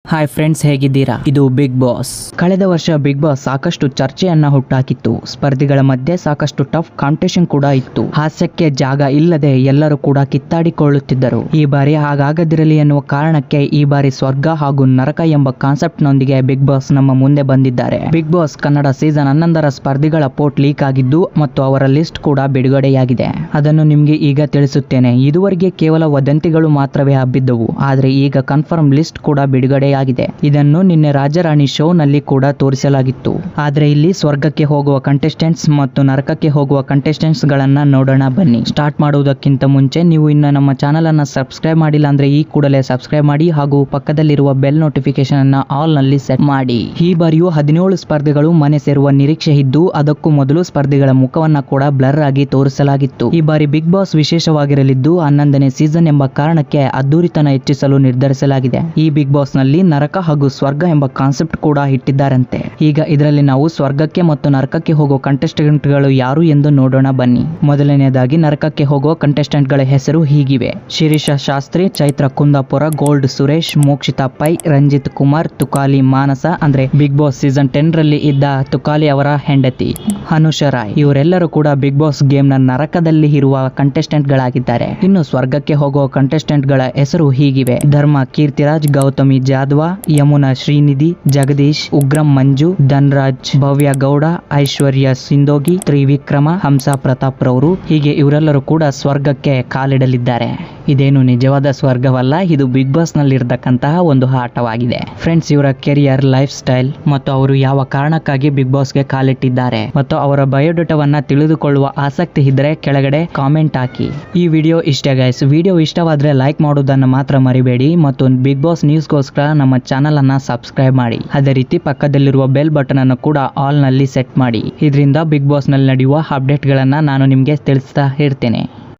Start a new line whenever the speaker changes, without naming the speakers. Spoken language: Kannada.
ಹಾಯ್ ಫ್ರೆಂಡ್ಸ್, ಹೇಗಿದ್ದೀರಾ? ಇದು ಬಿಗ್ ಬಾಸ್. ಕಳೆದ ವರ್ಷ ಬಿಗ್ ಬಾಸ್ ಸಾಕಷ್ಟು ಚರ್ಚೆಯನ್ನ ಹುಟ್ಟಾಕಿತ್ತು. ಸ್ಪರ್ಧಿಗಳ ಮಧ್ಯೆ ಸಾಕಷ್ಟು ಟಫ್ ಕಾಂಪಿಟೇಷನ್ ಕೂಡ ಇತ್ತು. ಹಾಸ್ಯಕ್ಕೆ ಜಾಗ ಇಲ್ಲದೆ ಎಲ್ಲರೂ ಕೂಡ ಕಿತ್ತಾಡಿಕೊಳ್ಳುತ್ತಿದ್ದರು. ಈ ಬಾರಿ ಹಾಗಾಗದಿರಲಿ ಎನ್ನುವ ಕಾರಣಕ್ಕೆ ಈ ಬಾರಿ ಸ್ವರ್ಗ ಹಾಗೂ ನರಕ ಎಂಬ ಕಾನ್ಸೆಪ್ಟ್ ನೊಂದಿಗೆ ಬಿಗ್ ಬಾಸ್ ನಮ್ಮ ಮುಂದೆ ಬಂದಿದ್ದಾರೆ. ಬಿಗ್ ಬಾಸ್ ಕನ್ನಡ ಸೀಸನ್ 11ರ ಸ್ಪರ್ಧಿಗಳ ಪೋರ್ಟ್ ಲೀಕ್ ಆಗಿದ್ದು ಮತ್ತು ಅವರ ಲಿಸ್ಟ್ ಕೂಡ ಬಿಡುಗಡೆಯಾಗಿದೆ. ಅದನ್ನು ನಿಮ್ಗೆ ಈಗ ತಿಳಿಸುತ್ತೇನೆ. ಇದುವರೆಗೆ ಕೇವಲ ವದಂತಿಗಳು ಮಾತ್ರವೇ ಹಬ್ಬಿದ್ದವು, ಆದ್ರೆ ಈಗ ಕನ್ಫರ್ಮ್ ಲಿಸ್ಟ್ ಕೂಡ ಬಿಡುಗಡೆಯಾಗಿದೆ. ಇದನ್ನು ನಿನ್ನೆ ರಾಜರಾಣಿ ಶೋ ನಲ್ಲಿ ಕೂಡ ತೋರಿಸಲಾಗಿತ್ತು. ಆದ್ರೆ ಇಲ್ಲಿ ಸ್ವರ್ಗಕ್ಕೆ ಹೋಗುವ ಕಂಟೆಸ್ಟೆಂಟ್ಸ್ ಮತ್ತು ನರಕಕ್ಕೆ ಹೋಗುವ ಕಂಟೆಸ್ಟೆಂಟ್ಸ್ ಗಳನ್ನ ನೋಡೋಣ ಬನ್ನಿ. ಸ್ಟಾರ್ಟ್ ಮಾಡುವುದಕ್ಕಿಂತ ಮುಂಚೆ ನೀವು ಇನ್ನು ನಮ್ಮ ಚಾನಲ್ ಅನ್ನ ಸಬ್ಸ್ಕ್ರೈಬ್ ಮಾಡಿಲ್ಲ ಅಂದ್ರೆ ಈ ಕೂಡಲೇ ಸಬ್ಸ್ಕ್ರೈಬ್ ಮಾಡಿ ಹಾಗೂ ಪಕ್ಕದಲ್ಲಿರುವ ಬೆಲ್ ನೋಟಿಫಿಕೇಶನ್ ಅನ್ನ ಆಲ್ ನಲ್ಲಿ ಸೆಟ್ ಮಾಡಿ. ಈ ಬಾರಿಯೂ 17 ಸ್ಪರ್ಧಿಗಳು ಮನೆ ಸೇರುವ ನಿರೀಕ್ಷೆ ಇದ್ದು, ಅದಕ್ಕೂ ಮೊದಲು ಸ್ಪರ್ಧಿಗಳ ಮುಖವನ್ನ ಕೂಡ ಬ್ಲರ್ ಆಗಿ ತೋರಿಸಲಾಗಿತ್ತು. ಈ ಬಾರಿ ಬಿಗ್ ಬಾಸ್ ವಿಶೇಷವಾಗಿರಲಿದ್ದು 11ನೇ ಸೀಸನ್ ಎಂಬ ಕಾರಣಕ್ಕೆ ಅದ್ದೂರಿತನ ಹೆಚ್ಚಿಸಲು ನಿರ್ಧರಿಸಲಾಗಿದೆ. ಈ ಬಿಗ್ ಬಾಸ್ ನಲ್ಲಿ ನರಕ ಹಾಗೂ ಸ್ವರ್ಗ ಎಂಬ ಕಾನ್ಸೆಪ್ಟ್ ಕೂಡ ಇಟ್ಟಿದ್ದಾರಂತೆ. ಈಗ ಇದರಲ್ಲಿ ನಾವು ಸ್ವರ್ಗಕ್ಕೆ ಮತ್ತು ನರಕಕ್ಕೆ ಹೋಗುವ ಕಂಟೆಸ್ಟೆಂಟ್ ಗಳು ಯಾರು ಎಂದು ನೋಡೋಣ ಬನ್ನಿ. ಮೊದಲನೆಯದಾಗಿ ನರಕಕ್ಕೆ ಹೋಗುವ ಕಂಟೆಸ್ಟೆಂಟ್ ಗಳ ಹೆಸರು ಹೀಗಿವೆ: ಶಿರೀಷಾ ಶಾಸ್ತ್ರಿ, ಚೈತ್ರ ಕುಂದಾಪುರ, ಗೋಲ್ಡ್ ಸುರೇಶ್, ಮೋಕ್ಷಿತಾ ಪೈ, ರಂಜಿತ್ ಕುಮಾರ್, ತುಕಾಲಿ ಮಾನಸ ಅಂದ್ರೆ ಬಿಗ್ ಬಾಸ್ ಸೀಸನ್ 10 ರಲ್ಲಿ ಇದ್ದ ತುಕಾಲಿ ಅವರ ಹೆಂಡತಿ, ಅನುಷಾ ರಾಯ್. ಇವರೆಲ್ಲರೂ ಕೂಡ ಬಿಗ್ ಬಾಸ್ ಗೇಮ್ ನ ನರಕದಲ್ಲಿ ಇರುವ ಕಂಟೆಸ್ಟೆಂಟ್ ಗಳಾಗಿದ್ದಾರೆ. ಇನ್ನು ಸ್ವರ್ಗಕ್ಕೆ ಹೋಗುವ ಕಂಟೆಸ್ಟೆಂಟ್ ಗಳ ಹೆಸರು ಹೀಗಿವೆ: ಧರ್ಮ ಕೀರ್ತಿರಾಜ್, ಗೌತಮಿ ಜಾಧವ, ಯಮುನಾ ಶ್ರೀನಿಧಿ, ಜಗದೀಶ್, ಉಗ್ರಂ ಮಂಜು, ಧನ್ರಾಜ್, ಭವ್ಯ ಗೌಡ, ಐಶ್ವರ್ಯ ಸಿಂದೋಗಿ, ತ್ರಿವಿಕ್ರಮ, ಹಂಸಾ ಪ್ರತಾಪ್ ರವರು. ಹೀಗೆ ಇವರೆಲ್ಲರೂ ಕೂಡ ಸ್ವರ್ಗಕ್ಕೆ ಕಾಲಿಡಲಿದ್ದಾರೆ. ಇದೇನು ನಿಜವಾದ ಸ್ವರ್ಗವಲ್ಲ, ಇದು ಬಿಗ್ ಬಾಸ್ ನಲ್ಲಿ ಇರತಕ್ಕಂತಹ ಒಂದು ಆಟವಾಗಿದೆ. ಫ್ರೆಂಡ್ಸ್, ಇವರ ಕೆರಿಯರ್, ಲೈಫ್ ಸ್ಟೈಲ್ ಮತ್ತು ಅವರು ಯಾವ ಕಾರಣಕ್ಕಾಗಿ ಬಿಗ್ ಬಾಸ್ ಗೆ ಕಾಲಿಟ್ಟಿದ್ದಾರೆ ಮತ್ತು ಅವರ ಬಯೋಡೇಟಾವನ್ನ ತಿಳಿದುಕೊಳ್ಳುವ ಆಸಕ್ತಿ ಇದ್ದರೆ ಕೆಳಗಡೆ ಕಾಮೆಂಟ್ ಹಾಕಿ. ಈ ವಿಡಿಯೋ ಇಷ್ಟ ಗೈಸ್. ವಿಡಿಯೋ ಇಷ್ಟವಾದ್ರೆ ಲೈಕ್ ಮಾಡೋದನ್ನ ಮಾತ್ರ ಮರಿಬೇಡಿ ಮತ್ತು ಬಿಗ್ ಬಾಸ್ ನ್ಯೂಸ್ಗೋಸ್ಕರ ನಮ್ಮ ಚಾನಲ್ ಅನ್ನ ಸಬ್ಸ್ಕ್ರೈಬ್ ಮಾಡಿ. ಅದೇ ರೀತಿ ಪಕ್ಕದಲ್ಲಿರುವ ಬೆಲ್ ಬಟನ್ ಅನ್ನು ಕೂಡ ಆಲ್ ನಲ್ಲಿ ಸೆಟ್ ಮಾಡಿ. ಇದರಿಂದ ಬಿಗ್ ಬಾಸ್ ನಲ್ಲಿ ನಡೆಯುವ ಅಪ್ಡೇಟ್ ಗಳನ್ನ ನಾನು ನಿಮ್ಗೆ ತಿಳಿಸ್ತಾ ಇರ್ತೇನೆ.